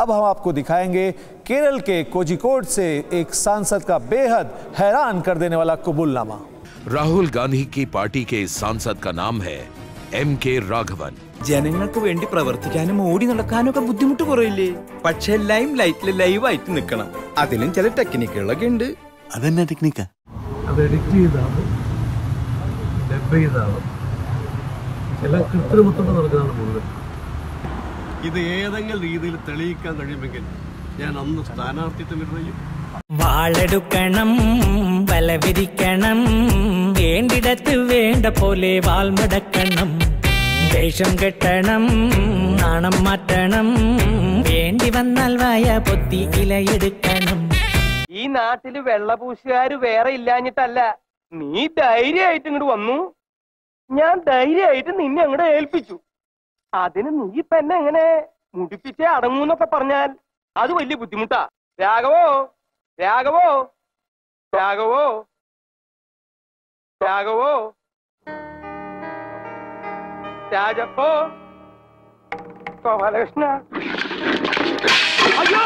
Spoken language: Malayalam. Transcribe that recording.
अब हम आपको दिखाएंगे केरल के कोझिकोड से एक सांसद का बेहद हैरान कर देने वाला कबूलनामा। राहुल गांधी की पार्टी के इस सांसद का नाम है MK राघवन। ജനങ്ങൾക്ക് വേണ്ടി പ്രവർത്തിക്കാനും ഓടി നടക്കാനൊക്കെ ബുദ്ധിമുട്ട് കുറയില്ലേ? പക്ഷേ ലൈം ലൈറ്റിൽ ലൈവായിട്ട് നിൽക്കണം. അതിനും ചില ടെക്നിക്കുകളൊക്കെ ഉണ്ട്. അതെന്നാ ടെക്നിക്കാ? അത് എഡിറ്റ് ചെയ്താണ്, ഡബ് ചെയ്താണ്, എല്ലാം കൃത്രിമത്തോടെ നടക്കുന്നതാണ് മുഴുവൻ. ഇത് ഏതെങ്കിലും രീതിയിൽ തെളിയിക്കാൻ കഴിയുമെങ്കിൽ ഞാൻ അന്ന് സ്ഥാനാർത്ഥിത്വം ചെയ്യും. വാളെടുക്കണം, വല വിരിക്കണം, വേണ്ടിടത്ത് വേണ്ട പോലെ വാൾമുടക്കണം, വേഷം കെട്ടണം, നാണം മാറ്റണം, വേണ്ടി വന്നാൽ വായ പൊത്തി ഇലയെടുക്കണം. ഈ നാട്ടില് വെള്ളപൂശുകാര് വേറെ ഇല്ലാഞ്ഞിട്ടല്ല, നീ ധൈര്യമായിട്ട് ഇങ്ങോട്ട് വന്നു, ഞാൻ ധൈര്യമായിട്ട് നിന്നെ അങ്ങോട്ട് ഏൽപ്പിച്ചു. അതിന് നീ ഇപ്പൊ എന്നെ എങ്ങനെ മുടിപ്പിച്ചേ അടങ്ങൂന്നൊക്കെ പറഞ്ഞാൽ അത് വലിയ ബുദ്ധിമുട്ടാ. രാഘവോ രാഘവോ രാഘവോ രാഘവോ രാജപ്പോ ഗോപാലകൃഷ്ണ, അയ്യോ